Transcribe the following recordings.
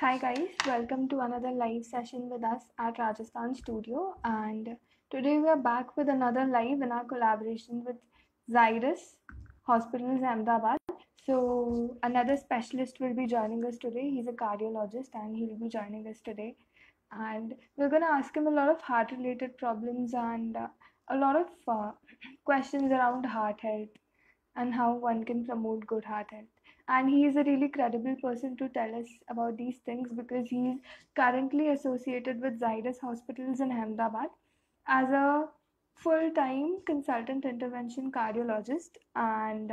Hi guys, welcome to another live session with us at Rajasthan Studio, and today we are back with another live in our collaboration with Zydus Hospitals Ahmedabad. So another specialist will be joining us today. He's a cardiologist and he'll be joining us today, and we're going to ask him a lot of heart related problems and a lot of questions around heart health and how one can promote good heart health. And he is a really credible person to tell us about these things because he is currently associated with Zydus Hospitals in Ahmedabad as a full-time consultant intervention cardiologist, and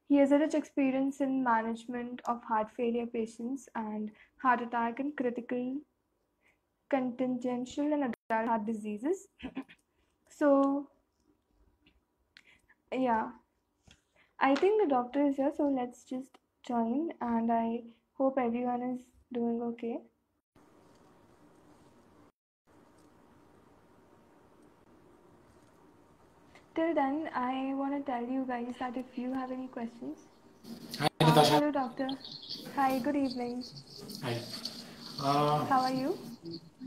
he has a rich experience in management of heart failure patients and heart attack and critical contingential and adult heart diseases. So yeah, I think the doctor is here, so let's just join, and I hope everyone is doing okay. Till then, I want to tell you guys that if you have any questions. Hi, Natasha. Hello, doctor. Hi, good evening. Hi. How are you?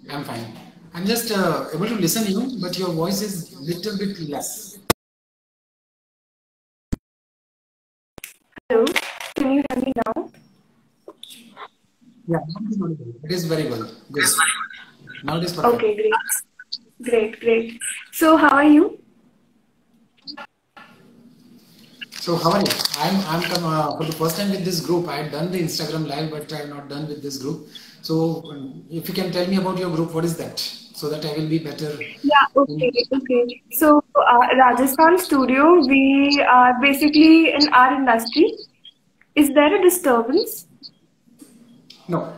I'm fine. I'm just able to listen you, but your voice is little bit less. Hello, can you hear me now? Yeah, it is very well. Good. Now it is perfect. Okay, great. So, how are you? So how are you? I'm for the first time with this group. I had done the Instagram live, but I have not done with this group. So if you can tell me about your group, what is that? So that I will be better. Yeah, okay. So, Rajasthan Studio, we are basically in our industry. Is there a disturbance? No.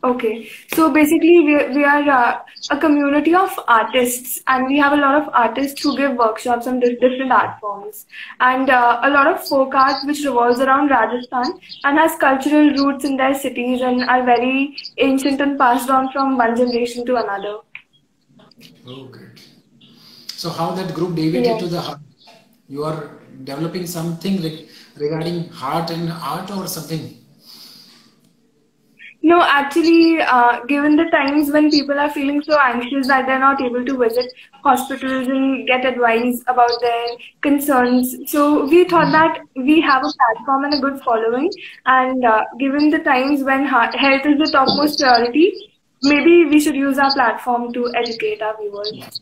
Okay, so basically we are a community of artists, and we have a lot of artists who give workshops on different art forms, and a lot of folk art which revolves around Rajasthan and has cultural roots in their cities and are very ancient and passed on from one generation to another. Oh, good. So how that group deviated to the heart? You are developing something regarding heart and art or something? No, actually, given the times when people are feeling so anxious that they're not able to visit hospitals and get advice about their concerns, so we thought that we have a platform and a good following, and given the times when health is the topmost priority, maybe we should use our platform to educate our viewers.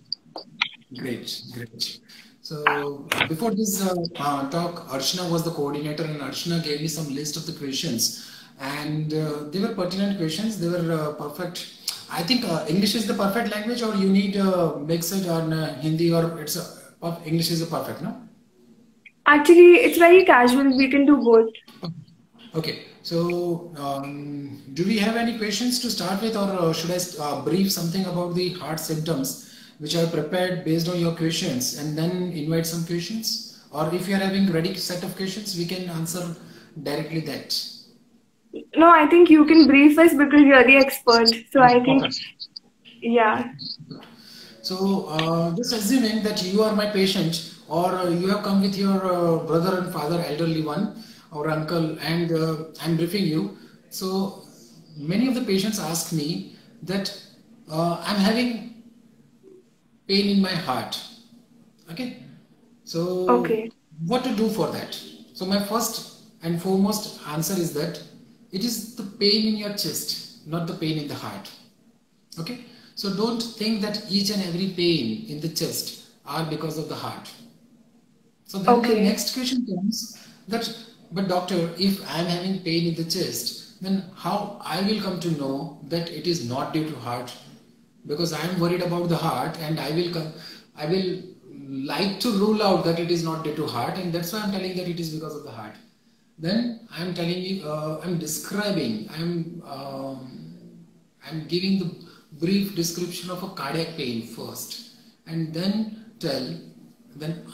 Great. So before this talk, Archana was the coordinator, and Archana gave me some list of the questions, and they were pertinent questions. They were perfect. I think English is the perfect language, or you need mix it on Hindi, or English is the perfect, no? Actually, it's very casual. We can do both. Okay. So do we have any questions to start with, or should I brief something about the heart symptoms? Which are prepared based on your questions, and then invite some questions, or if you are having ready set of questions, we can answer directly that. No, I think you can brief us because you're the expert. So I think, yeah. So just assuming that you are my patient, or you have come with your brother and father, elderly one, or uncle, and I'm briefing you. So many of the patients ask me that I'm having pain in my heart. Okay. So what to do for that? So my first and foremost answer is that it is the pain in your chest, not the pain in the heart. Okay. So don't think that each and every pain in the chest are because of the heart. So then the next question comes that, but doctor, if I am having pain in the chest, then how I will come to know that it is not due to heart? Because I am worried about the heart, and I will like to rule out that it is not due to heart, and that's why I'm telling that it is because of the heart. Then I'm telling you, I'm describing, I'm giving the brief description of a cardiac pain first, and then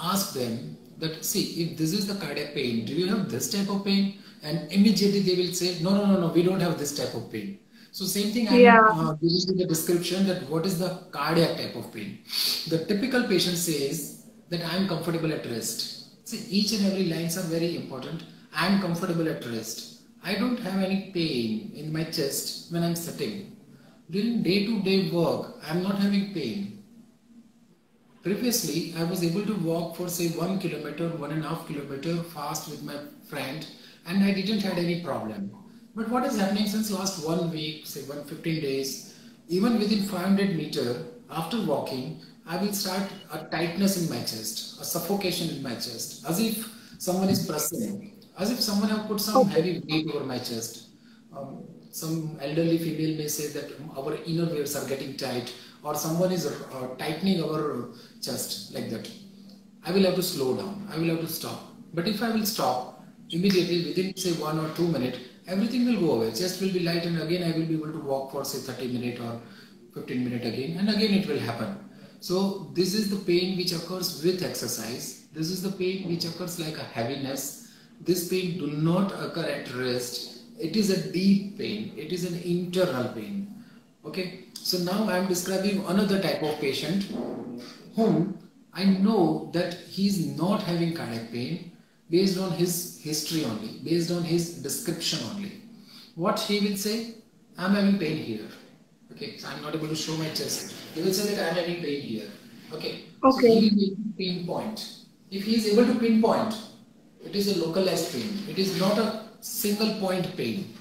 ask them that, see, if this is the cardiac pain, do you have this type of pain? And immediately they will say, no, we don't have this type of pain. So same thing, I'm giving you the description that what is the cardiac type of pain. The typical patient says that I'm comfortable at rest. See, each and every lines are very important. I'm comfortable at rest. I don't have any pain in my chest when I'm sitting. During day-to-day work, I'm not having pain. Previously, I was able to walk for say 1 kilometer, 1.5 kilometer fast with my friend, and I didn't had any problem. But what is happening since last 1 week, say 115 days, even within 500 meter after walking, I will start a tightness in my chest, a suffocation in my chest, as if someone is pressing, as if someone have put some Okay. heavy weight over my chest. Some elderly female may say that our inner ears are getting tight, or someone is tightening our chest like that. I will have to slow down. I will have to stop. But if I will stop immediately within say 1 or 2 minutes, everything will go away. Chest will be light, and again I will be able to walk for say 30 minutes or 15 minutes again, and again it will happen. So this is the pain which occurs with exercise. This is the pain which occurs like a heaviness. This pain do not occur at rest. It is a deep pain. It is an internal pain. Okay. So now I am describing another type of patient whom I know that he is not having cardiac pain based on his history only, based on his description only. What he will say, I am having pain here. Okay, so I am not able to show my chest. He will say that I am having pain here. Okay, so he Okay. will be able to pinpoint. If he is able to pinpoint, it is a localized pain. It is not a single point pain.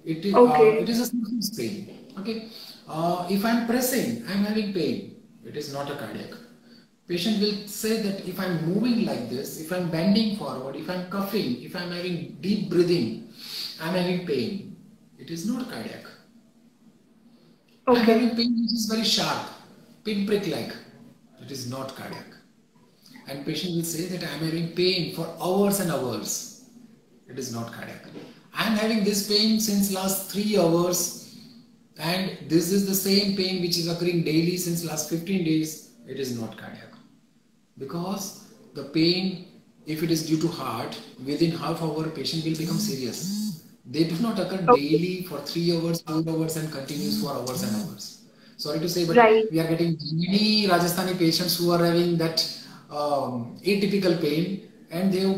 It Okay. is a surface pain. Okay. If I am pressing, I am having pain. It is not a cardiac. Patient will say that if I am moving like this, if I am bending forward, if I am coughing, if I am having deep breathing, I am having pain. It is not cardiac. I am Okay. having pain which is very sharp, pinprick like. It is not cardiac. And patient will say that I am having pain for hours and hours. It is not cardiac. I am having this pain since last 3 hours, and this is the same pain which is occurring daily since last 15 days. It is not cardiac. Because the pain, if it is due to heart, within half hour patient will become serious. They do not occur Okay. daily for 3 hours, 4 hours and continues for hours and hours. Sorry to say, but Right. we are getting many Rajasthani patients who are having that atypical pain, and they have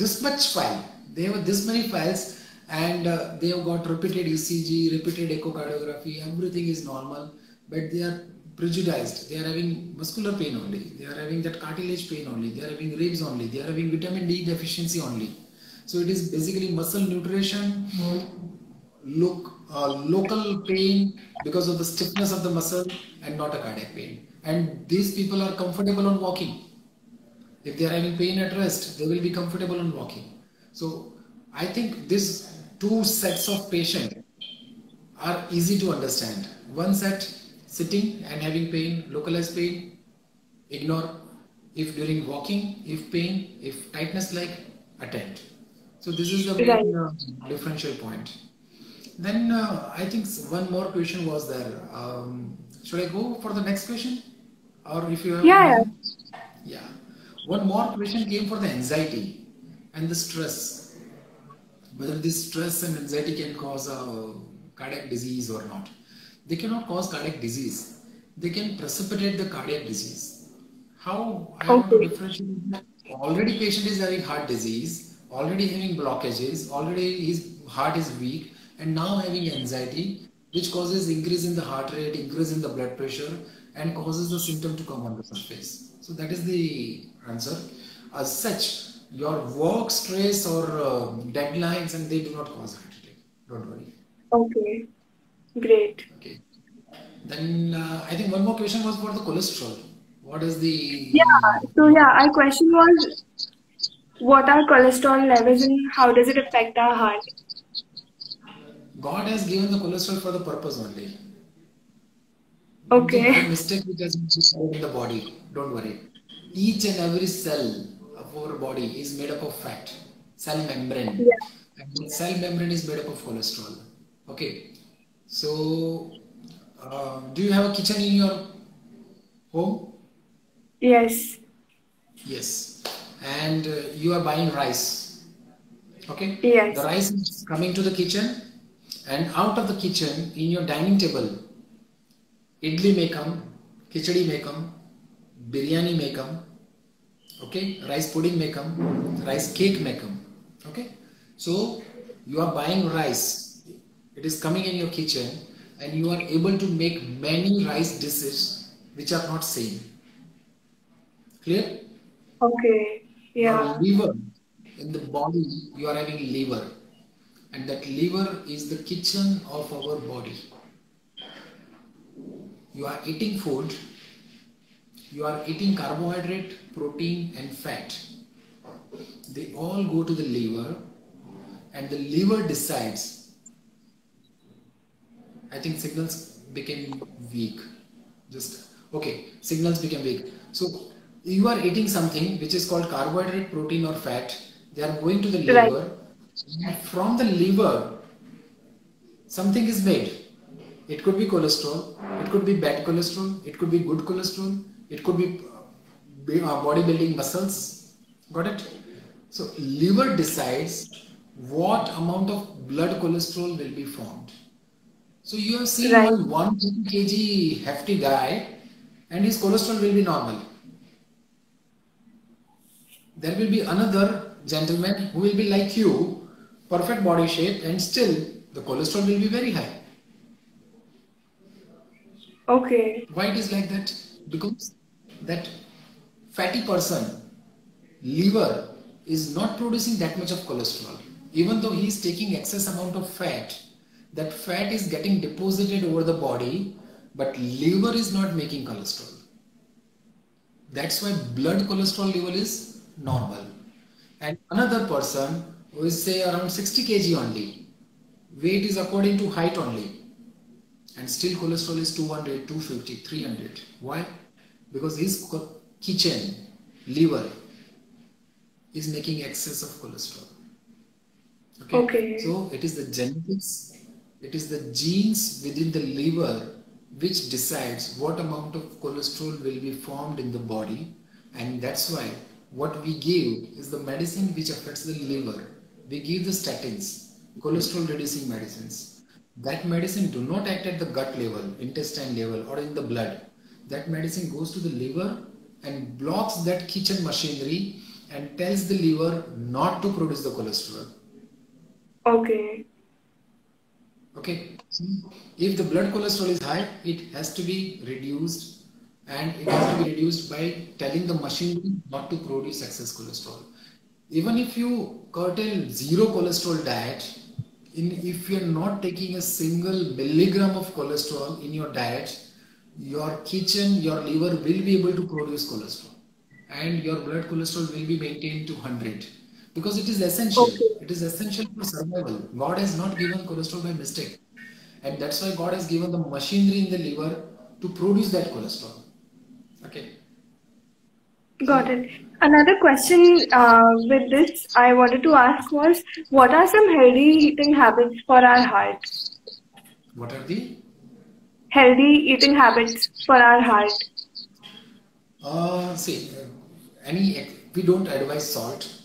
this much file. They have this many files, and they have got repeated ECG, repeated echocardiography. Everything is normal, but they are prejudiced. They are having muscular pain only. They are having that cartilage pain only. They are having ribs only. They are having vitamin D deficiency only. So it is basically muscle nutrition, local pain because of the stiffness of the muscle, and not a cardiac pain. And these people are comfortable on walking. If they are having pain at rest, they will be comfortable on walking. So I think these two sets of patients are easy to understand. One set sitting and having pain, localized pain, ignore. If during walking, if pain, if tightness like, attend. So this is the Right. main differential point. Then I think one more question was there. Should I go for the next question? Or if you have Yeah, yeah. any? Yeah. One more question came for the anxiety and the stress. Whether this stress and anxiety can cause a cardiac disease or not. They cannot cause cardiac disease. They can precipitate the cardiac disease. How I want to Okay. differentiate that already patient is having heart disease, already having blockages, already his heart is weak, and now having anxiety, which causes increase in the heart rate, increase in the blood pressure, and causes the symptom to come on the surface. So that is the answer. As such, your work stress or deadlines, and they do not cause heart attack. Don't worry. Okay. Great. Okay. Then I think one more question was for the cholesterol. What is Yeah. the So yeah, our question was, what are cholesterol levels and how does it affect our heart? God has given the cholesterol for the purpose only. Nothing by Okay. mistake it has been stored in the body. Don't worry. Each and every cell of our body is made up of fat, cell membrane, Yeah. and the cell membrane is made up of cholesterol. Okay. So, do you have a kitchen in your home? Yes. Yes. And you are buying rice. Okay. The Yes. rice is coming to the kitchen, and out of the kitchen, in your dining table, idli may come, khichdi may come, biryani may come, okay, rice pudding may come, rice cake may come, okay. So You are buying rice. It is coming in your kitchen and you are able to make many rice dishes which are not same. Clear? Okay. Your Yeah. liver in the body, you are having liver, and that liver is the kitchen of our body. You are eating food, you are eating carbohydrate, protein, and fat. They all go to the liver, and the liver decides. I think signals became weak. Just okay, signals became weak. So you are eating something which is called carbohydrate, protein, or fat. They are going to the Right. liver, and from the liver, something is made. It could be cholesterol, it could be bad cholesterol, it could be good cholesterol, it could be bodybuilding muscles. Got it? So liver decides what amount of blood cholesterol will be formed. So you have seen Right. one 150 kg hefty guy and his cholesterol will be normal. There will be another gentleman who will be like you, perfect body shape, and still the cholesterol will be very high. Okay. Why it is like that? Because that fatty person, liver, is not producing that much of cholesterol. Even though he is taking excess amount of fat, that fat is getting deposited over the body, but liver is not making cholesterol. That's why blood cholesterol level is normal. And another person who is say around 60 kg only, weight is according to height only, and still cholesterol is 200, 250, 300. Why? Because his kitchen, liver, is making excess of cholesterol. Okay, Okay. so it is the genetics, it is the genes within the liver which decides what amount of cholesterol will be formed in the body, and that's why what we give is the medicine which affects the liver. We give the statins, cholesterol reducing medicines. That medicine do not act at the gut level, intestine level, or in the blood. That medicine goes to the liver and blocks that kitchen machinery and tells the liver not to produce the cholesterol. Okay. Okay. If the blood cholesterol is high, it has to be reduced, and it has to be reduced by telling the machinery not to produce excess cholesterol. Even if you curtail zero cholesterol diet, if you are not taking a single milligram of cholesterol in your diet, your kitchen, your liver will be able to produce cholesterol, and your blood cholesterol will be maintained to 100, because it is essential. Okay. It is essential for survival. God has not given cholesterol by mistake, and that's why God has given the machinery in the liver to produce that cholesterol. Okay. Got So it. Another question with this I wanted to ask was, what are some healthy eating habits for our heart? what are the Healthy eating habits for our heart. see we don't advise salt,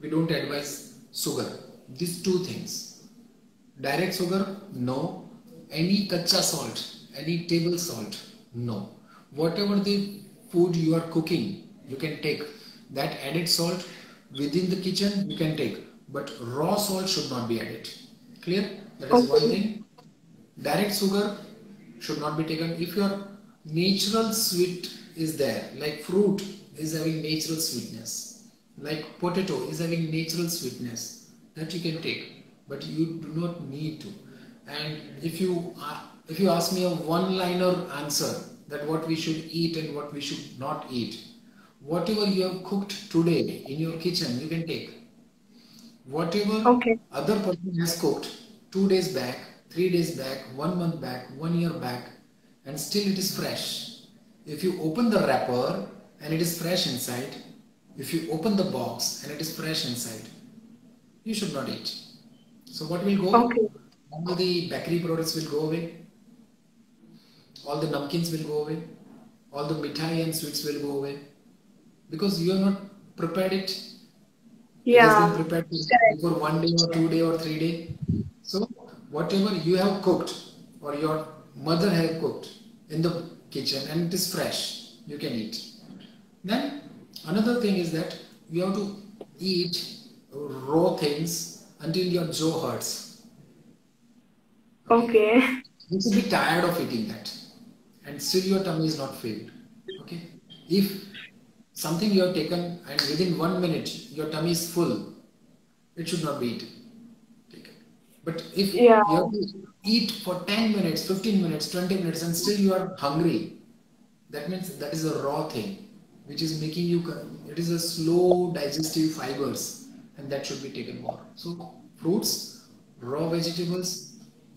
we don't advise sugar. These two things. Direct sugar, no. Any kacha salt, any table salt, no. Whatever the food you are cooking, you can take. That added salt within the kitchen, you can take. But raw salt should not be added. Clear? That is one Okay. thing. Direct sugar should not be taken. If your natural sweet is there, like fruit is having natural sweetness, like potato is having natural sweetness, that you can take, but you do not need to. And if you ask me a one-liner answer that what we should eat and what we should not eat, whatever you have cooked today in your kitchen, you can take. Whatever Okay. other person has cooked 2 days back, 3 days back, 1 month back, 1 year back, and still it is fresh. If you open the wrapper and it is fresh inside, if you open the box and it is fresh inside, you should not eat. So what will go? Okay. All the bakery products will go away, all the namkins will go away, all the mithai and sweets will go away, because you have not prepared it. It has been Yeah. prepared Correct. before 1 day or 2 day or 3 day. So whatever you have cooked or your mother has cooked in the kitchen and it is fresh, you can eat. Then another thing is that you have to eat raw things until your jaw hurts. Okay? Okay. You should be tired of eating that, and still your tummy is not filled. Okay? If something you have taken and within 1 minute your tummy is full, it should not be eaten. Taken. But if Yeah. you have to eat for 10 minutes, 15 minutes, 20 minutes, and still you are hungry, that means that is a raw thing, which is making you, it is a slow digestive fibers, and that should be taken more. So, fruits, raw vegetables,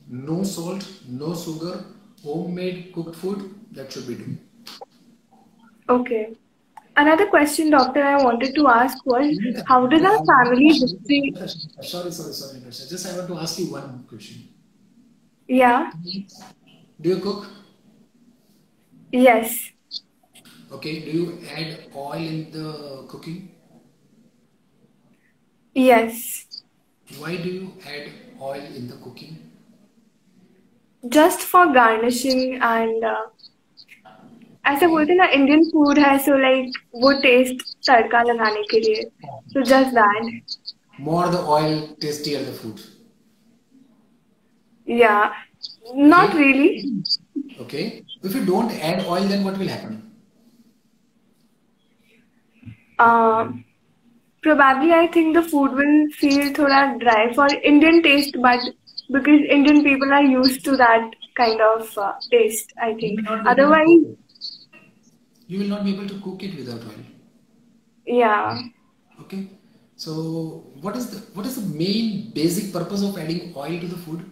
no salt, no sugar, homemade cooked food, that should be done. Okay. Another question, doctor, I wanted to ask was, how does our family history? Sorry, Natasha. Just I want to ask you one question. Yeah. Do you cook? Yes. Okay. Do you add oil in the cooking? Yes. Why do you add oil in the cooking? Just for garnishing and ऐसा Okay. बोलते हैं ना Indian food है so like वो test तड़का लगाने के लिए so just that. More the oil, tastier the food. Yeah. Not Okay. really. Okay. If you don't add oil, then what will happen? Uh, Probably I think the food will feel thoda dry for Indian taste, but because Indian people are used to that kind of taste, I You think. will not be able to cook Otherwise, it. You will not be able to cook it without oil. yeah. Okay. So what is the main basic purpose of adding oil to the food?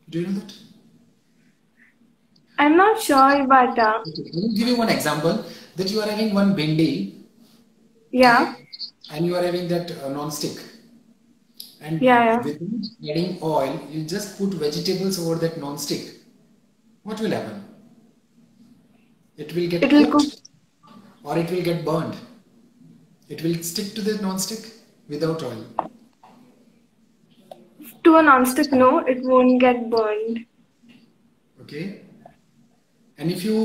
Do you know that? I'm not sure, but Okay. Let me give you one example that you are having one bindi, yeah, okay, and you are having that non-stick, and yeah. without adding oil, you just put vegetables over that non-stick. What will happen? It will get It'll cook cooked or it will get burned. It will stick to the non-stick without oil. to a non-stick. No, it won't get burned. Okay. And if you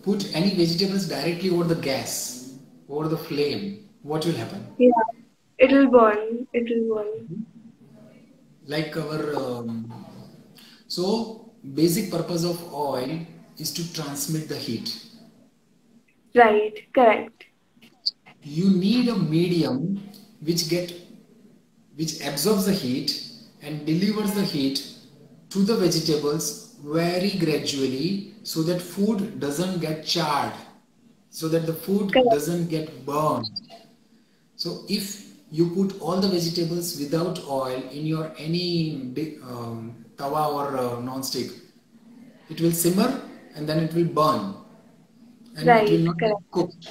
put any vegetables directly over the gas, over the flame, what will happen? Yeah, it'll burn. It'll burn. Like our so basic purpose of oil is to transmit the heat. Right. Correct. You need a medium which get which absorbs the heat and delivers the heat to the vegetables very gradually so that food doesn't get charred, so that the food Correct. doesn't get burned. So if you put all the vegetables without oil in your any big tawa or non-stick, it will simmer and then it will burn and it will Right. not get Correct. cooked.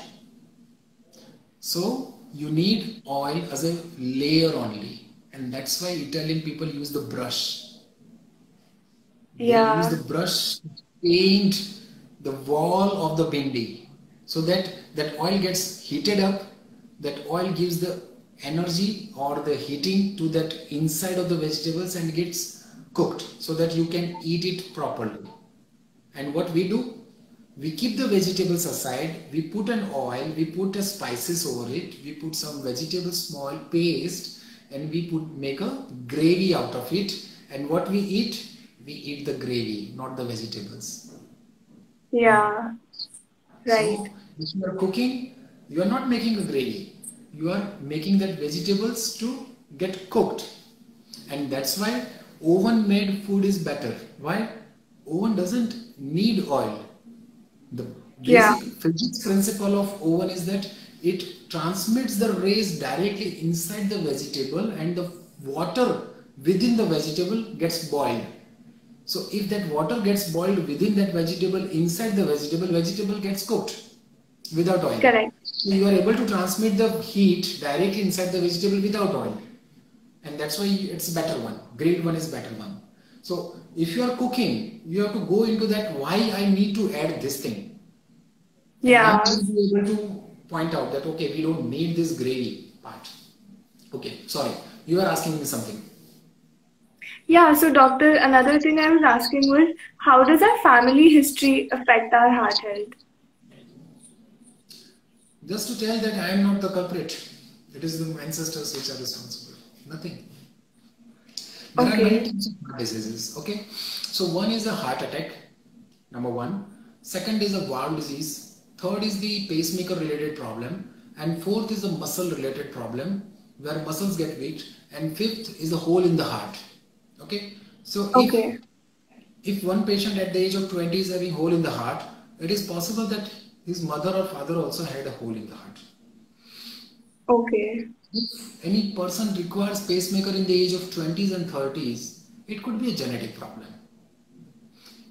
So you need oil as a layer only, and that's why Italian people use the brush. They use Yeah. the brush to paint the wall of the bindi so that that oil gets heated up. That oil gives the energy or the heating to that inside of the vegetables and gets cooked so that you can eat it properly. And what we do, we keep the vegetables aside, we put an oil, we put a spices over it, we put some vegetable small paste, and we put make a gravy out of it. And what we eat the gravy, not the vegetables. Yeah. Right. So if you are cooking, you are not making a gravy. You are making that vegetables to get cooked. And that's why oven made food is better. Why? Oven doesn't need oil. The Yeah. basic physics principle of oven is that it transmits the rays directly inside the vegetable and the water within the vegetable gets boiled. So if that water gets boiled within that vegetable, inside the vegetable gets cooked without oil. Correct. So you are able to transmit the heat directly inside the vegetable without oil. And that's why it's better one. Grilled one is better one. So if you are cooking, you have to go into that why I need to add this thing. And Yeah. then you will be able to point out that okay, we don't need this gravy part. Okay, sorry. You are asking me something. Yeah. So, doctor, another thing I was asking was, how does our family history affect our heart health? Just to tell that I am not the culprit. It is the ancestors which are responsible. Nothing. There are many Okay. types of heart diseases. Okay, so one is a heart attack, number one. Second is a valve disease. Third is the pacemaker related problem, and fourth is a muscle related problem where muscles get weak. And fifth is a hole in the heart. Okay, so Okay. if one patient at the age of 20 is having hole in the heart, it is possible that his mother or father also had a hole in the heart. Okay. If any person requires pacemaker in the age of 20s and 30s, it could be a genetic problem.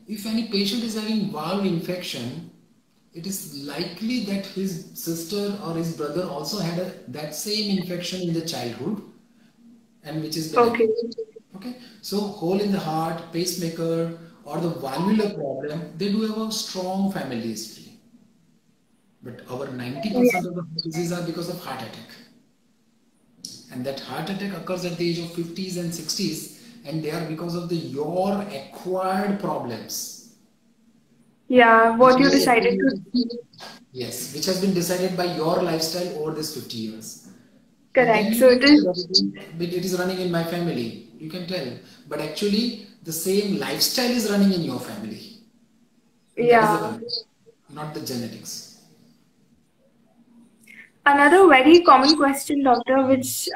If any patient is having valve infection, it is likely that his sister or his brother also had that same infection in the childhood and which has been Okay. acute. Okay, so hole in the heart, pacemaker, or the valvular problem, they do have a strong family history. But our 90% Yeah. of the diseases are because of heart attack. And that heart attack occurs at the age of 50s and 60s, and they are because of your acquired problems. Yeah. Which What you has decided to. accumulated, yes, which has been decided by your lifestyle over this 50 years. And then Correct. you So can it is. tell that it is running in my family. You can tell. But actually, the same lifestyle is running in your family. That is the Yeah. difference, not the genetics. Another very common question, doctor, which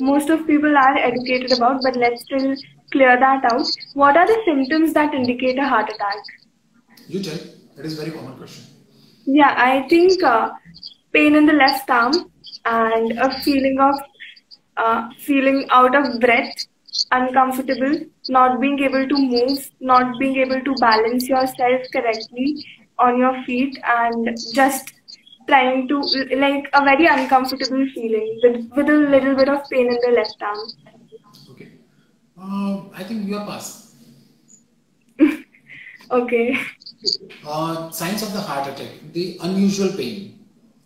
most of people are educated about, but let's still clear that out. What are the symptoms that indicate a heart attack? You tell. That is a very common question. Yeah, I think pain in the left arm and a feeling out of breath, uncomfortable, not being able to move, not being able to balance yourself correctly on your feet, and just trying to like a very uncomfortable feeling with a little bit of pain in the left arm. Okay. I think you are past. Okay. Signs of the heart attack. The unusual pain.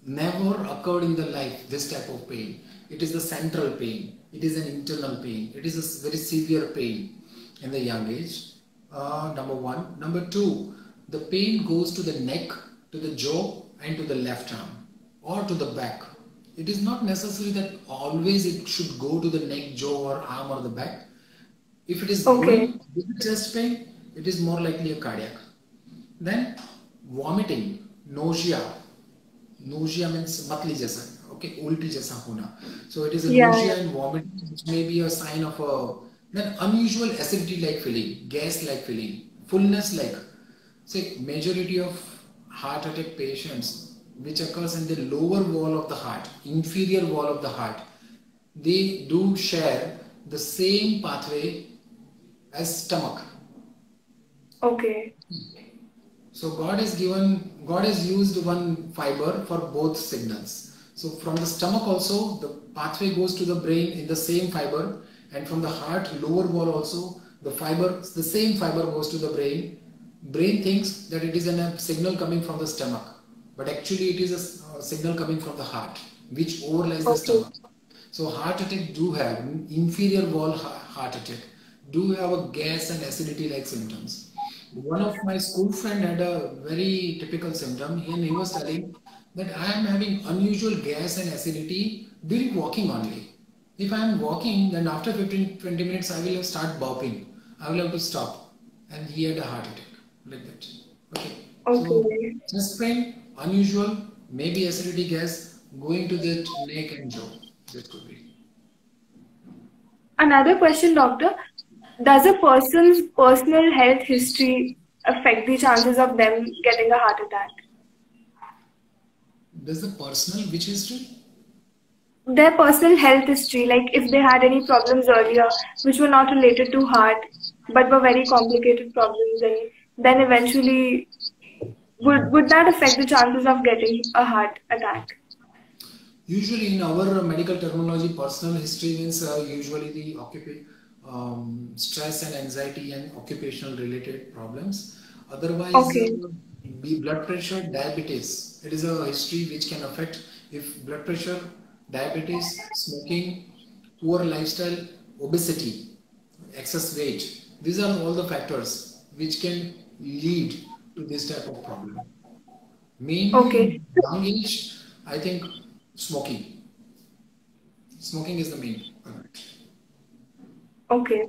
Never occurred in the life, this type of pain. It is the central pain. It is an internal pain. It is a very severe pain in the young age. Number one. Number two, the pain goes to the neck, to the jaw, and to the left arm or to the back. It is not necessary that always it should go to the neck, jaw, or arm or the back. If it is Okay. going with the chest pain, it is more likely a cardiac. Then vomiting, nausea. Nausea means matli jaisa, okay, ulti jaisa hona. So it is a Yeah. nausea and vomiting, which may be a sign of a then unusual acidity-like feeling, gas-like feeling, fullness-like. Say majority of heart attack patients, which occurs in the lower wall of the heart, inferior wall of the heart, they do share the same pathway as stomach. Okay. So God has used one fiber for both signals. So from the stomach also, the pathway goes to the brain in the same fiber, and from the heart lower wall also, the same fiber goes to the brain. Brain thinks that it is a signal coming from the stomach, but actually it is a signal coming from the heart, which overlies the Okay. stomach. So heart attack do have inferior wall heart attack, do have a gas and acidity like symptoms. One of my school friend had a very typical symptom, and he was telling that I am having unusual gas and acidity during walking only. If I am walking, then after 15-20 minutes, I will start burping. I will have to stop. And he had a heart attack like that. Okay. So Okay. chest pain, unusual, maybe acidity gas going to the neck and jaw. That could be. Another question, doctor. Does a person's personal health history affect the chances of them getting a heart attack? Does the personal which history? Their personal health history, like if they had any problems earlier which were not related to heart but were very complicated problems, and then eventually would that affect the chances of getting a heart attack? Usually, in our medical terminology, personal history means usually the stress and anxiety and occupational related problems. Otherwise, Okay. blood pressure, diabetes. It is a history which can affect if blood pressure, diabetes, smoking, poor lifestyle, obesity, excess weight. These are all the factors which can lead to this type of problem. Mainly Okay. in young age, I think smoking. Smoking is the main culprit. Okay.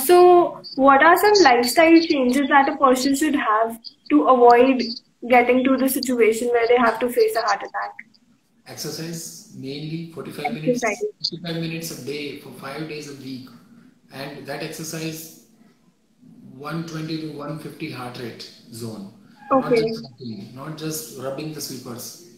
So what are some lifestyle changes that a person should have to avoid getting to the situation where they have to face a heart attack? Exercise mainly 45 minutes, Exercise. 55 minutes a day for 5 days a week, and that exercise 120 to 150 heart rate zone, not Okay. just walking, not just rubbing the sweepers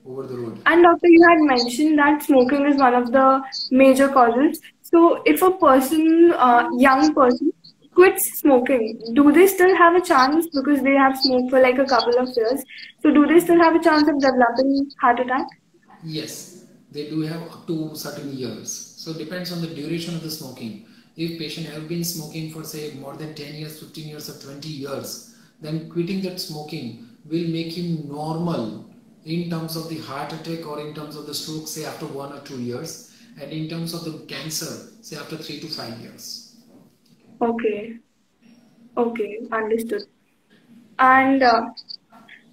over the road. And doctor, you had mentioned that smoking is one of the major causes. So if a person, young person, quits smoking, do they still have a chance because they have smoked for like a couple of years? So do they still have a chance of developing heart attack? Yes, they do have up to certain years. So it depends on the duration of the smoking. If patient have been smoking for say more than 10 years, 15 years or 20 years, then quitting that smoking will make him normal in terms of the heart attack or in terms of the stroke say after 1 or 2 years, and in terms of the cancer say after 3 to 5 years. Okay. Okay. Understood. And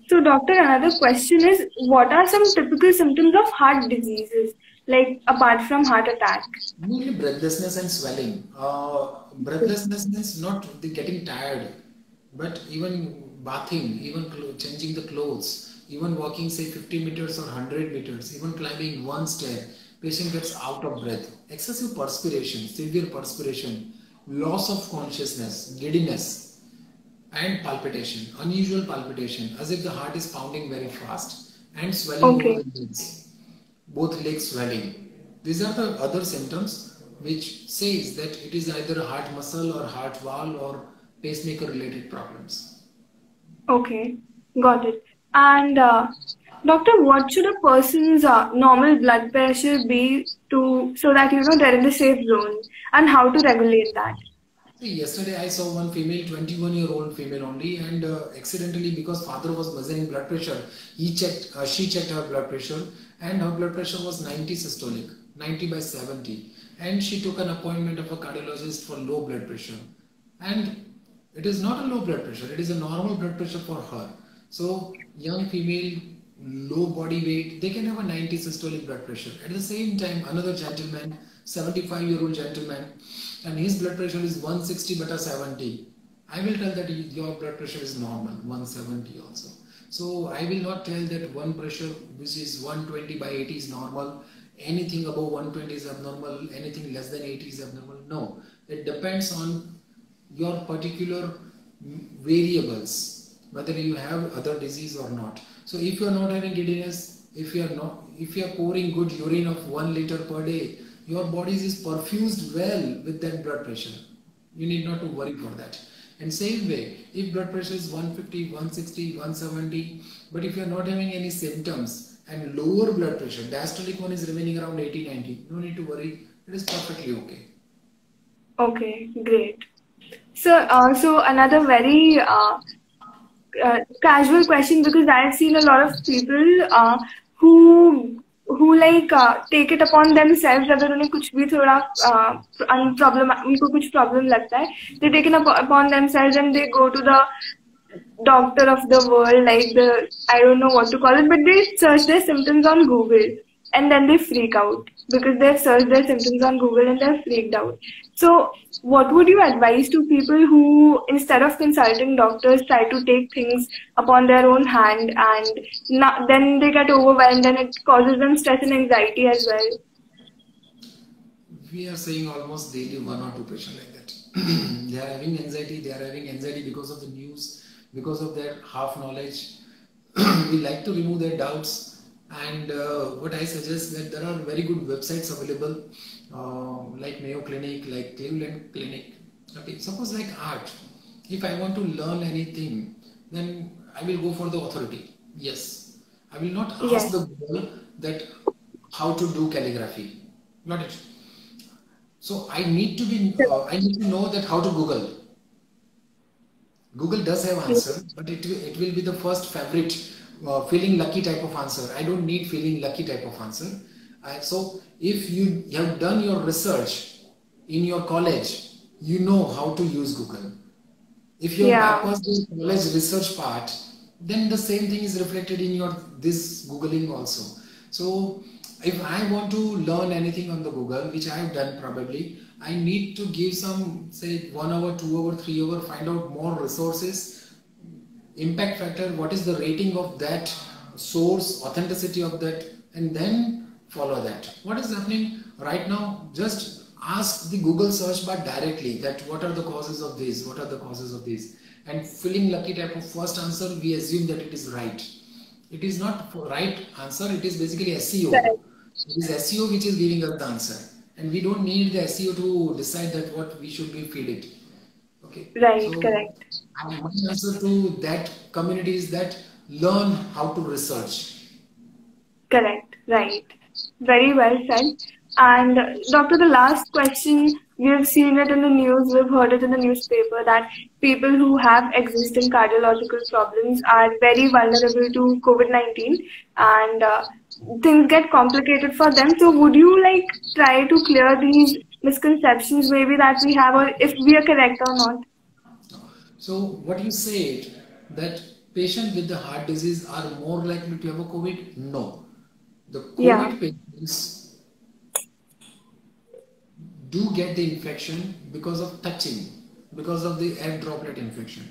so, doctor, another question is, what are some typical symptoms of heart diseases, like apart from heart attack? Mainly breathlessness and swelling. Breathlessness means not the getting tired, but even bathing, even changing the clothes, even walking say 50 meters or 100 meters, even climbing one stair, patient gets out of breath. Excessive perspiration, severe perspiration, loss of consciousness, giddiness, and palpitation, unusual palpitation, as if the heart is pounding very fast, and swelling over Okay. the legs, both legs swelling. These are the other symptoms which says that it is either a heart muscle or heart valve or pacemaker related problems. Okay, got it. And doctor, what should a person's normal blood pressure be to so that they're in the safe zone, and how to regulate that? See, yesterday I saw one female, 21-year-old female only, and accidentally because father was measuring blood pressure, she checked her blood pressure, and her blood pressure was 90 systolic, 90 by 70, and she took an appointment of a cardiologist for low blood pressure, and it is not a low blood pressure; it is a normal blood pressure for her. So, young female, low body weight, they can have a 90 systolic blood pressure. At the same time, another gentleman, 75-year-old gentleman, and his blood pressure is 160 beta 70. I will tell that your blood pressure is normal, 170 also. So I will not tell that one pressure which is 120 by 80 is normal, anything above 120 is abnormal, anything less than 80 is abnormal. No, it depends on your particular variables, whether you have other disease or not. So if you are not having giddiness, if you are pouring good urine of 1 liter per day, your body is perfused well with that blood pressure. You need not to worry for that. And same way, if blood pressure is 150, 160, 170, but if you are not having any symptoms and lower blood pressure, diastolic one is remaining around 80, 90, no need to worry. It is perfectly okay. Okay, great. So another very casual question, because I have seen a lot of people who like take it upon themselves अगर उन्हें कुछ भी थोड़ा problem उनको कुछ problem लगता है, they take it upon themselves and they go to the doctor of the world, like I don't know what to call it, but they search their symptoms on Google and then they freak out because they've searched their symptoms on Google and they're freaked out. So, what would you advise to people who, instead of consulting doctors, try to take things upon their own hand and then they get overwhelmed and it causes them stress and anxiety as well? We are seeing almost daily one or two patients like that. They are having anxiety. They are having anxiety because of the news, because of their half knowledge. We like to remove their doubts, and what I suggest that there are very good websites available, like Mayo Clinic, like Cleveland Clinic. Okay, suppose like art. If I want to learn anything, then I will go for the authority. Yes, I will not ask Yes. the Google that how to do calligraphy. Not it. So I need to know that how to Google. Google does have answer, but it will be the first favorite feeling lucky type of answer. I don't need feeling lucky type of answer. So if you have done your research in your college, you know how to use Google. If you have Yeah. bypassed the college research part, then the same thing is reflected in your this Googling also. So if I want to learn anything on the Google, which I have done probably, I need to give some, say, 1 hour, 2 hour, 3 hour, find out more resources, impact factor, what is the rating of that source, authenticity of that, and then follow that. What is happening right now? Just ask the Google search bar directly that what are the causes of this, what are the causes of this, and filling lucky type of first answer, we assume that it is right. It is not right answer, it is basically SEO. Correct. It is SEO which is giving us the answer, and we don't need the SEO to decide that what we should be feed it. Okay, Right, so correct. my answer to that community is that learn how to research. Correct, right. Very well said. And doctor, the last question, we've seen it in the news, we've heard it in the newspaper that people who have existing cardiological problems are very vulnerable to COVID-19, and things get complicated for them. So would you like try to clear these misconceptions maybe that we have, or if we are correct or not? So what you said that patients with the heart disease are more likely to have a COVID? No. The Yeah. COVID patients do get the infection because of touching, because of the air droplet infection.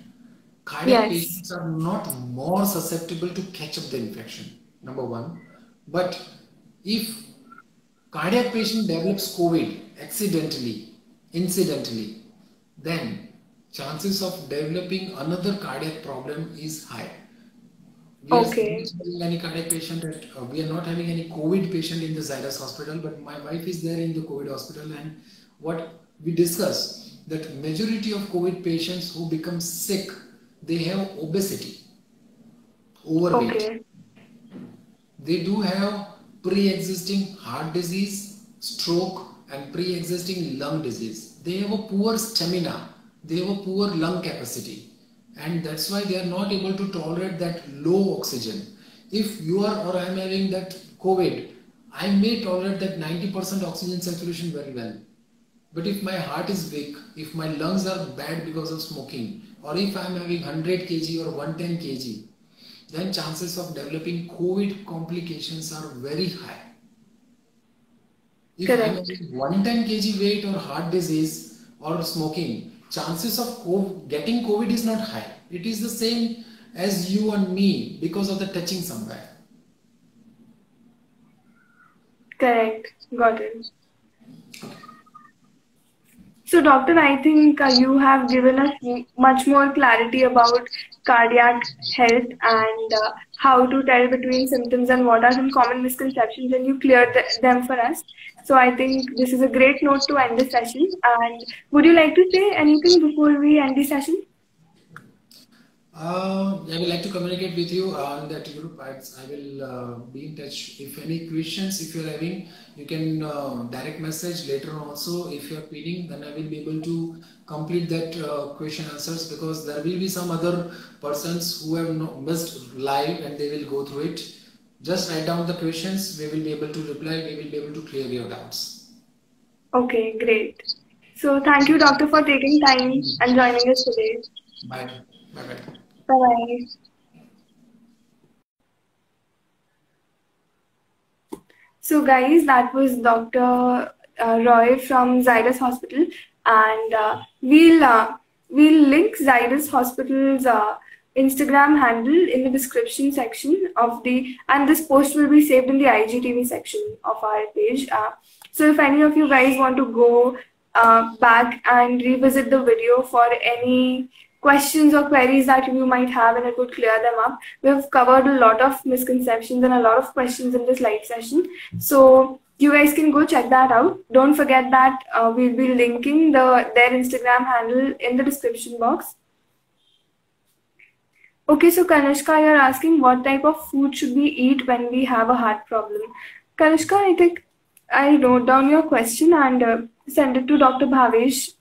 Cardiac Yes. patients are not more susceptible to catch up the infection, number one. But if cardiac patient develops COVID accidentally, incidentally, then chances of developing another cardiac problem is high. We are not Okay. having any cardiac patient we are not having any COVID patient in the Zydus hospital, but my wife is there in the COVID hospital, and what we discuss that majority of COVID patients who become sick, they have obesity, overweight. Okay. They do have pre-existing heart disease, stroke, and pre-existing lung disease. They have a poor stamina, they have a poor lung capacity, and that's why they are not able to tolerate that low oxygen. If you are or I am having that COVID, I may tolerate that 90% oxygen saturation very well. But if my heart is weak, if my lungs are bad because of smoking, or if I am having 100 kg or 110 kg, then chances of developing COVID complications are very high. If I am Correct. having 110 kg weight or heart disease or smoking, chances of getting COVID is not high. It is the same as you and me because of the touching somewhere. Correct. Got it. So, doctor, I think you have given us much more clarity about cardiac health and how to tell between symptoms and what are some common misconceptions, and you cleared them for us. So, I think this is a great note to end the session. And would you like to say anything before we end the session? I would like to communicate with you on that group. I will be in touch. If any questions, if you're having, you can direct message later on also. If you're feeding, then I will be able to complete that question answers, because there will be some other persons who have missed live and they will go through it. Just write down the questions. We will be able to reply. We will be able to clear your doubts. Okay, great. So, thank you, doctor, for taking time and joining us today. Bye. Bye-bye. Bye-bye. So guys, that was Dr. Roy from Zydus Hospital, and we'll link Zydus Hospital's Instagram handle in the description section of and this post will be saved in the IGTV section of our page. So if any of you guys want to go back and revisit the video for any questions or queries that you might have, and it would clear them up. We've covered a lot of misconceptions and a lot of questions in this live session. So you guys can go check that out. Don't forget that we'll be linking their Instagram handle in the description box. Okay, so Kanishka, you're asking what type of food should we eat when we have a heart problem. Kanishka, I think I wrote down your question and send it to Dr. Bhavesh,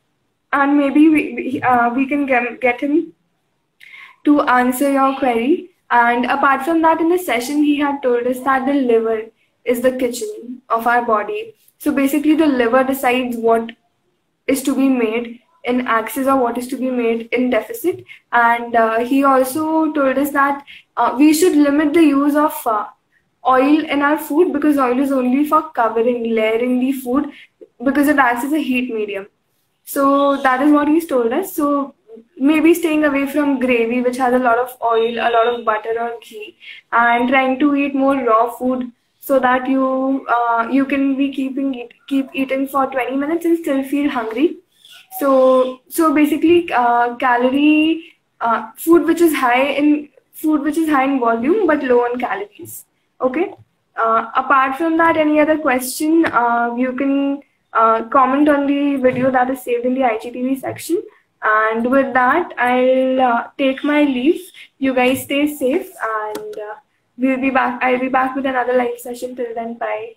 and maybe we can get him to answer your query. And apart from that, in the session, he had told us that the liver is the kitchen of our body. So basically, the liver decides what is to be made in excess or what is to be made in deficit. And he also told us that we should limit the use of oil in our food, because oil is only for covering, layering the food, because it acts as a heat medium. So that is what he's told us. So maybe staying away from gravy, which has a lot of oil, a lot of butter or ghee, and trying to eat more raw food, so that you can be keep eating for 20 minutes and still feel hungry. So basically, food which is high in volume but low on calories. Okay. Apart from that, any other question, you can comment on the video that is saved in the IGTV section. And with that, I'll take my leave. You guys stay safe, and we'll be back. I'll be back with another live session. Till then, bye.